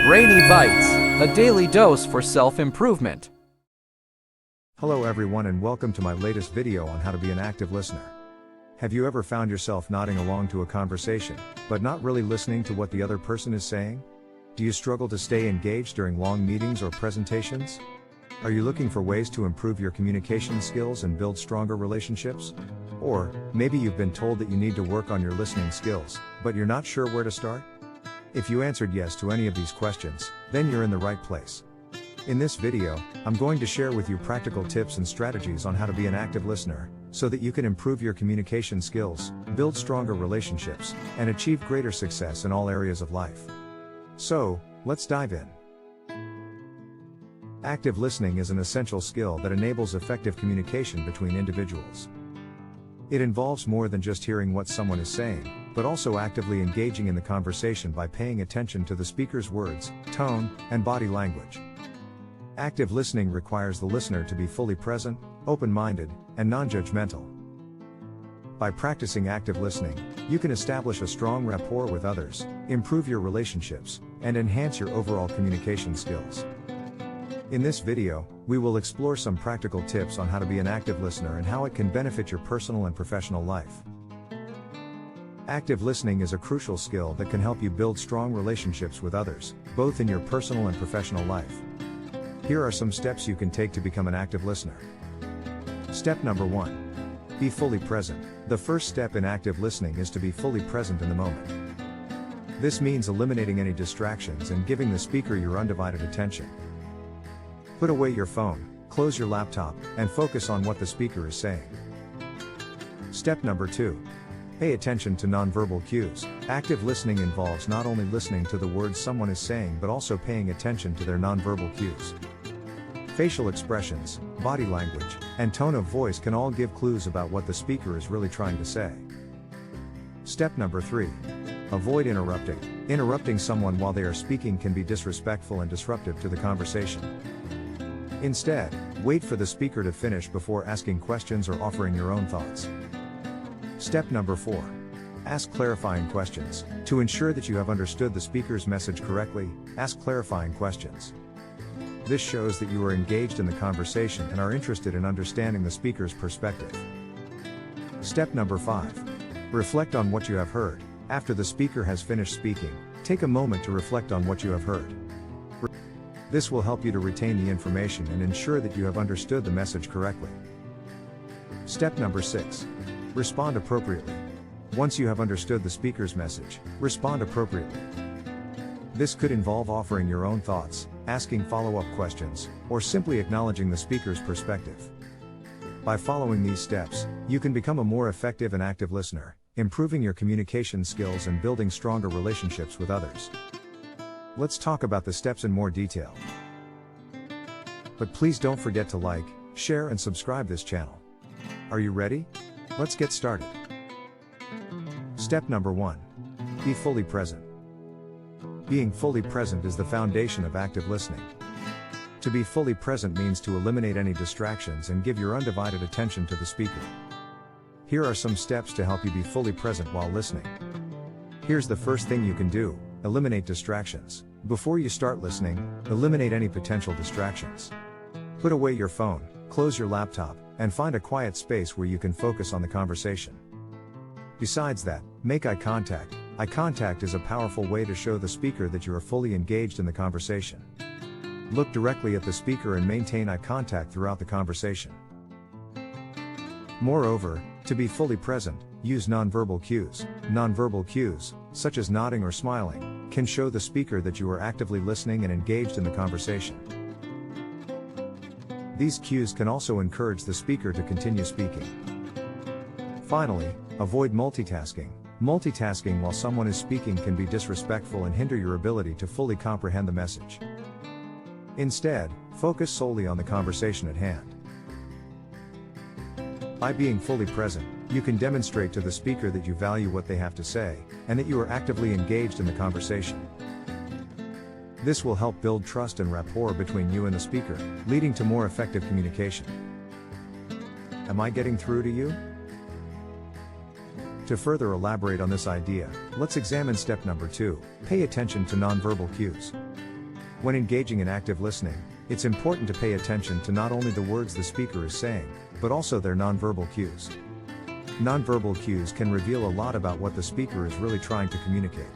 Rainy Bites, a daily dose for self-improvement. Hello everyone and welcome to my latest video on how to be an active listener. Have you ever found yourself nodding along to a conversation, but not really listening to what the other person is saying? Do you struggle to stay engaged during long meetings or presentations? Are you looking for ways to improve your communication skills and build stronger relationships? Or, maybe you've been told that you need to work on your listening skills, but you're not sure where to start? If you answered yes to any of these questions, then you're in the right place. In this video, I'm going to share with you practical tips and strategies on how to be an active listener, so that you can improve your communication skills, build stronger relationships, and achieve greater success in all areas of life. So, let's dive in. Active listening is an essential skill that enables effective communication between individuals. It involves more than just hearing what someone is saying, but also actively engaging in the conversation by paying attention to the speaker's words, tone, and body language. Active listening requires the listener to be fully present, open-minded, and non-judgmental. By practicing active listening, you can establish a strong rapport with others, improve your relationships, and enhance your overall communication skills. In this video, we will explore some practical tips on how to be an active listener and how it can benefit your personal and professional life. Active listening is a crucial skill that can help you build strong relationships with others, both in your personal and professional life. Here are some steps you can take to become an active listener. Step number 1. Be fully present. The first step in active listening is to be fully present in the moment. This means eliminating any distractions and giving the speaker your undivided attention. Put away your phone, close your laptop, and focus on what the speaker is saying. Step number 2. Pay attention to nonverbal cues. Active listening involves not only listening to the words someone is saying but also paying attention to their nonverbal cues. Facial expressions, body language, and tone of voice can all give clues about what the speaker is really trying to say. Step number 3. Avoid interrupting. Interrupting someone while they are speaking can be disrespectful and disruptive to the conversation. Instead, wait for the speaker to finish before asking questions or offering your own thoughts. Step number 4. Ask clarifying questions. To ensure that you have understood the speaker's message correctly, ask clarifying questions. This shows that you are engaged in the conversation and are interested in understanding the speaker's perspective. Step number 5. Reflect on what you have heard. After the speaker has finished speaking, take a moment to reflect on what you have heard. This will help you to retain the information and ensure that you have understood the message correctly. Step number 6. Respond appropriately. Once you have understood the speaker's message, respond appropriately. This could involve offering your own thoughts, asking follow-up questions, or simply acknowledging the speaker's perspective. By following these steps, you can become a more effective and active listener, improving your communication skills and building stronger relationships with others. Let's talk about the steps in more detail. But please don't forget to like, share and subscribe this channel. Are you ready? Let's get started. Step number 1. Be fully present. Being fully present is the foundation of active listening. To be fully present means to eliminate any distractions and give your undivided attention to the speaker. Here are some steps to help you be fully present while listening. Here's the first thing you can do: eliminate distractions. Before you start listening, eliminate any potential distractions. Put away your phone, close your laptop, and find a quiet space where you can focus on the conversation. Besides that, make eye contact. Eye contact is a powerful way to show the speaker that you are fully engaged in the conversation. Look directly at the speaker and maintain eye contact throughout the conversation. Moreover, to be fully present, use nonverbal cues. Nonverbal cues, such as nodding or smiling, can show the speaker that you are actively listening and engaged in the conversation. These cues can also encourage the speaker to continue speaking. Finally, avoid multitasking. Multitasking while someone is speaking can be disrespectful and hinder your ability to fully comprehend the message. Instead, focus solely on the conversation at hand. By being fully present, you can demonstrate to the speaker that you value what they have to say, and that you are actively engaged in the conversation. This will help build trust and rapport between you and the speaker, leading to more effective communication. Am I getting through to you? To further elaborate on this idea, let's examine step number 2, pay attention to nonverbal cues. When engaging in active listening, it's important to pay attention to not only the words the speaker is saying, but also their nonverbal cues. Nonverbal cues can reveal a lot about what the speaker is really trying to communicate.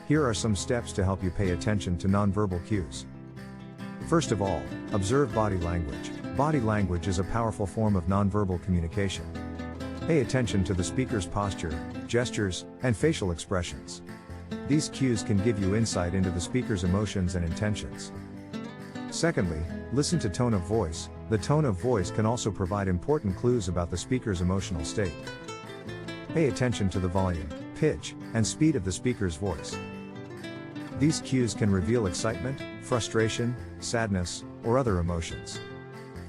Here are some steps to help you pay attention to nonverbal cues. First of all, observe body language. Body language is a powerful form of nonverbal communication. Pay attention to the speaker's posture, gestures, and facial expressions. These cues can give you insight into the speaker's emotions and intentions. Secondly, listen to tone of voice. The tone of voice can also provide important clues about the speaker's emotional state. Pay attention to the volume, pitch, and speed of the speaker's voice. These cues can reveal excitement, frustration, sadness, or other emotions.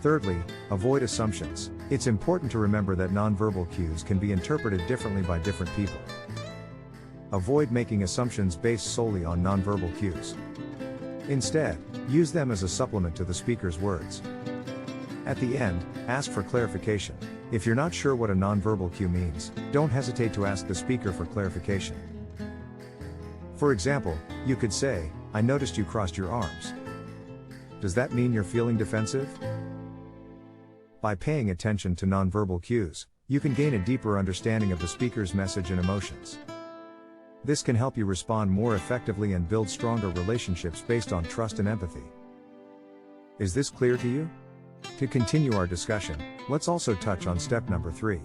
Thirdly, avoid assumptions. It's important to remember that nonverbal cues can be interpreted differently by different people. Avoid making assumptions based solely on nonverbal cues. Instead, use them as a supplement to the speaker's words. At the end, ask for clarification. If you're not sure what a nonverbal cue means, don't hesitate to ask the speaker for clarification. For example, you could say, "I noticed you crossed your arms. Does that mean you're feeling defensive?" By paying attention to nonverbal cues, you can gain a deeper understanding of the speaker's message and emotions. This can help you respond more effectively and build stronger relationships based on trust and empathy. Is this clear to you? To continue our discussion, let's also touch on step number 3.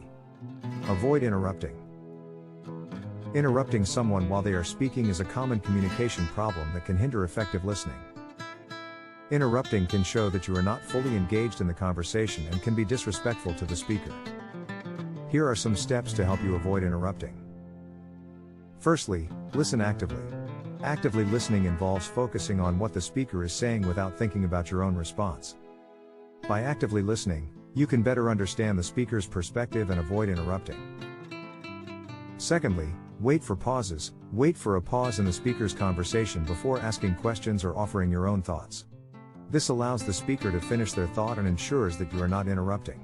Avoid interrupting. Interrupting someone while they are speaking is a common communication problem that can hinder effective listening. Interrupting can show that you are not fully engaged in the conversation and can be disrespectful to the speaker. Here are some steps to help you avoid interrupting. Firstly, listen actively. Actively listening involves focusing on what the speaker is saying without thinking about your own response. By actively listening, you can better understand the speaker's perspective and avoid interrupting. Secondly, wait for pauses. Wait for a pause in the speaker's conversation before asking questions or offering your own thoughts. This allows the speaker to finish their thought and ensures that you are not interrupting.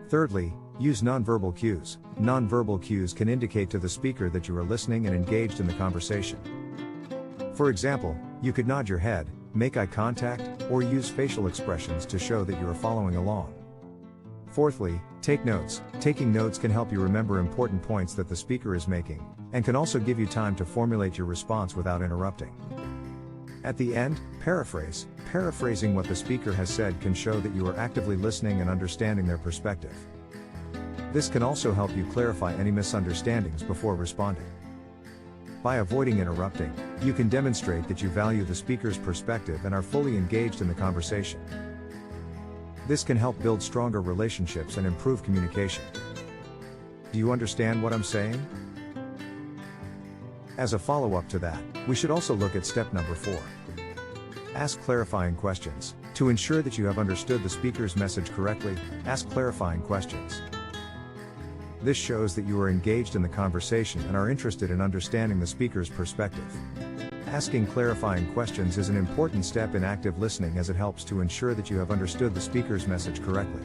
Thirdly, use nonverbal cues. Nonverbal cues can indicate to the speaker that you are listening and engaged in the conversation. For example, you could nod your head, make eye contact, or use facial expressions to show that you are following along. Fourthly, take notes. Taking notes can help you remember important points that the speaker is making, and can also give you time to formulate your response without interrupting. At the end, paraphrase. Paraphrasing what the speaker has said can show that you are actively listening and understanding their perspective. This can also help you clarify any misunderstandings before responding. By avoiding interrupting, you can demonstrate that you value the speaker's perspective and are fully engaged in the conversation. This can help build stronger relationships and improve communication. Do you understand what I'm saying? As a follow-up to that, we should also look at step number 4. Ask clarifying questions. To ensure that you have understood the speaker's message correctly, ask clarifying questions. This shows that you are engaged in the conversation and are interested in understanding the speaker's perspective. Asking clarifying questions is an important step in active listening as it helps to ensure that you have understood the speaker's message correctly.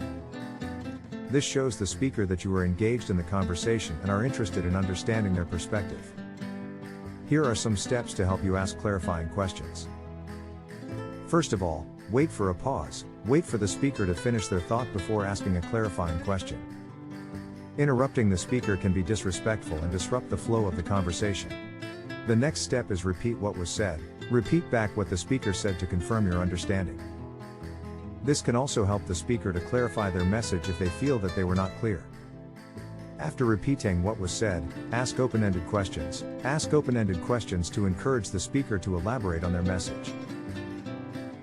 This shows the speaker that you are engaged in the conversation and are interested in understanding their perspective. Here are some steps to help you ask clarifying questions. First of all, wait for a pause. Wait for the speaker to finish their thought before asking a clarifying question. Interrupting the speaker can be disrespectful and disrupt the flow of the conversation. The next step is repeat what was said. Repeat back what the speaker said to confirm your understanding. This can also help the speaker to clarify their message if they feel that they were not clear. After repeating what was said, ask open-ended questions. Ask open-ended questions to encourage the speaker to elaborate on their message.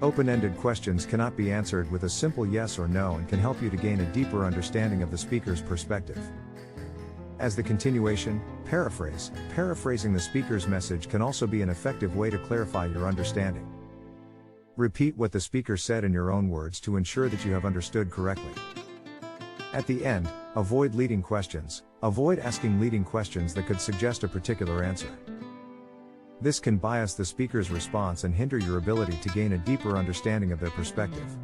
Open-ended questions cannot be answered with a simple yes or no and can help you to gain a deeper understanding of the speaker's perspective. As the continuation, paraphrase. Paraphrasing the speaker's message can also be an effective way to clarify your understanding. Repeat what the speaker said in your own words to ensure that you have understood correctly. At the end, avoid leading questions. Avoid asking leading questions that could suggest a particular answer. This can bias the speaker's response and hinder your ability to gain a deeper understanding of their perspective.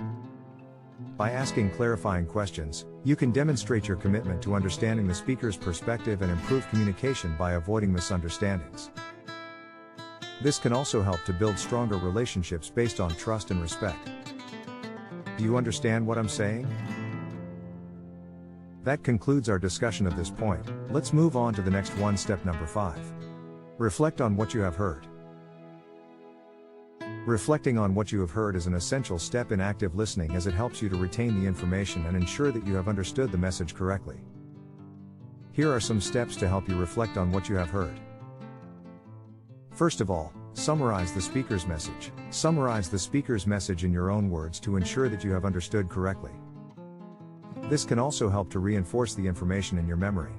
By asking clarifying questions, you can demonstrate your commitment to understanding the speaker's perspective and improve communication by avoiding misunderstandings. This can also help to build stronger relationships based on trust and respect. Do you understand what I'm saying? That concludes our discussion of this point. Let's move on to the next one, step number 5. Reflect on what you have heard. Reflecting on what you have heard is an essential step in active listening, as it helps you to retain the information and ensure that you have understood the message correctly. Here are some steps to help you reflect on what you have heard. First of all, summarize the speaker's message. Summarize the speaker's message in your own words to ensure that you have understood correctly. This can also help to reinforce the information in your memory.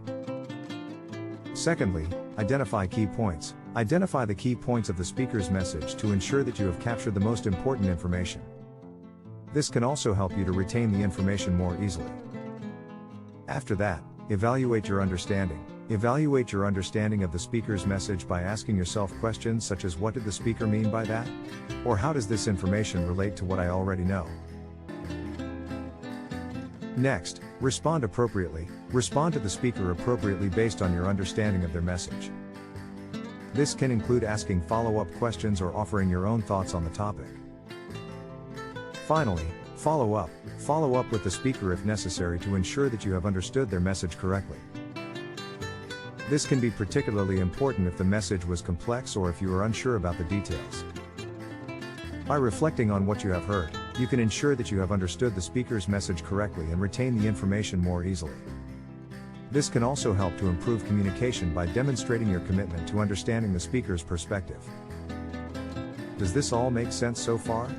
Secondly, identify key points. Identify the key points of the speaker's message to ensure that you have captured the most important information. This can also help you to retain the information more easily. After that, evaluate your understanding. Evaluate your understanding of the speaker's message by asking yourself questions such as, what did the speaker mean by that? Or how does this information relate to what I already know? Next, respond appropriately. Respond to the speaker appropriately based on your understanding of their message. This can include asking follow-up questions or offering your own thoughts on the topic. Finally, follow up. Follow up with the speaker if necessary to ensure that you have understood their message correctly. This can be particularly important if the message was complex or if you are unsure about the details. By reflecting on what you have heard, you can ensure that you have understood the speaker's message correctly and retain the information more easily. This can also help to improve communication by demonstrating your commitment to understanding the speaker's perspective. Does this all make sense so far?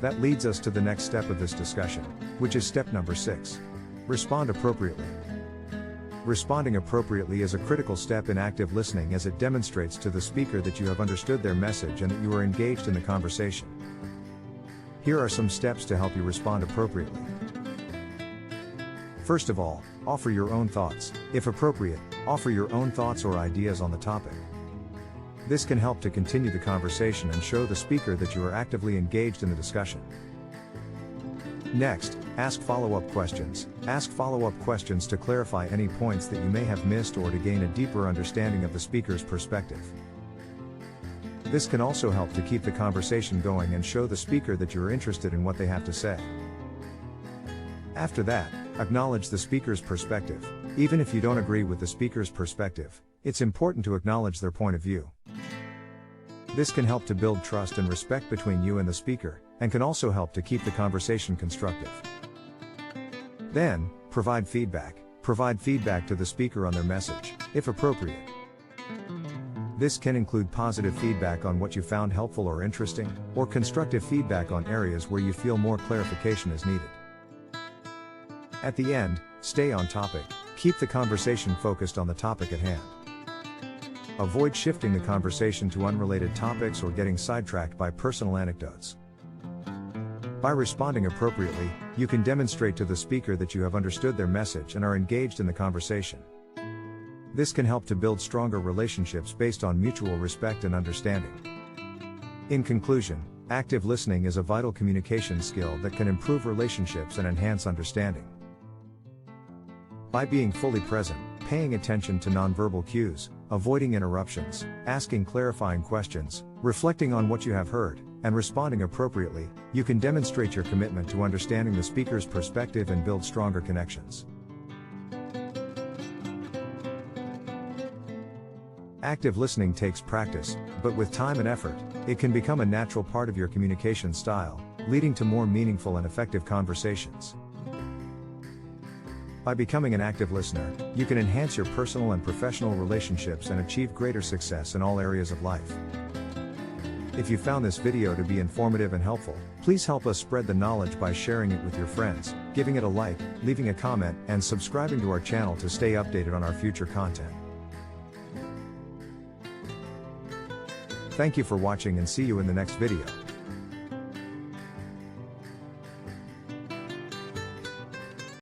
That leads us to the next step of this discussion, which is step number 6. Respond appropriately. Responding appropriately is a critical step in active listening, as it demonstrates to the speaker that you have understood their message and that you are engaged in the conversation. Here are some steps to help you respond appropriately. First of all, offer your own thoughts. If appropriate, offer your own thoughts or ideas on the topic. This can help to continue the conversation and show the speaker that you are actively engaged in the discussion. Next, ask follow-up questions. Ask follow-up questions to clarify any points that you may have missed or to gain a deeper understanding of the speaker's perspective. This can also help to keep the conversation going and show the speaker that you are interested in what they have to say. After that, acknowledge the speaker's perspective. Even if you don't agree with the speaker's perspective, it's important to acknowledge their point of view. This can help to build trust and respect between you and the speaker, and can also help to keep the conversation constructive. Then, provide feedback. Provide feedback to the speaker on their message, if appropriate. This can include positive feedback on what you found helpful or interesting, or constructive feedback on areas where you feel more clarification is needed. At the end, stay on topic. Keep the conversation focused on the topic at hand. Avoid shifting the conversation to unrelated topics or getting sidetracked by personal anecdotes. By responding appropriately, you can demonstrate to the speaker that you have understood their message and are engaged in the conversation. This can help to build stronger relationships based on mutual respect and understanding. In conclusion, active listening is a vital communication skill that can improve relationships and enhance understanding. By being fully present, paying attention to nonverbal cues, avoiding interruptions, asking clarifying questions, reflecting on what you have heard, and responding appropriately, you can demonstrate your commitment to understanding the speaker's perspective and build stronger connections. Active listening takes practice, but with time and effort, it can become a natural part of your communication style, leading to more meaningful and effective conversations. By becoming an active listener, you can enhance your personal and professional relationships and achieve greater success in all areas of life. If you found this video to be informative and helpful, please help us spread the knowledge by sharing it with your friends, giving it a like, leaving a comment, and subscribing to our channel to stay updated on our future content. Thank you for watching, and see you in the next video.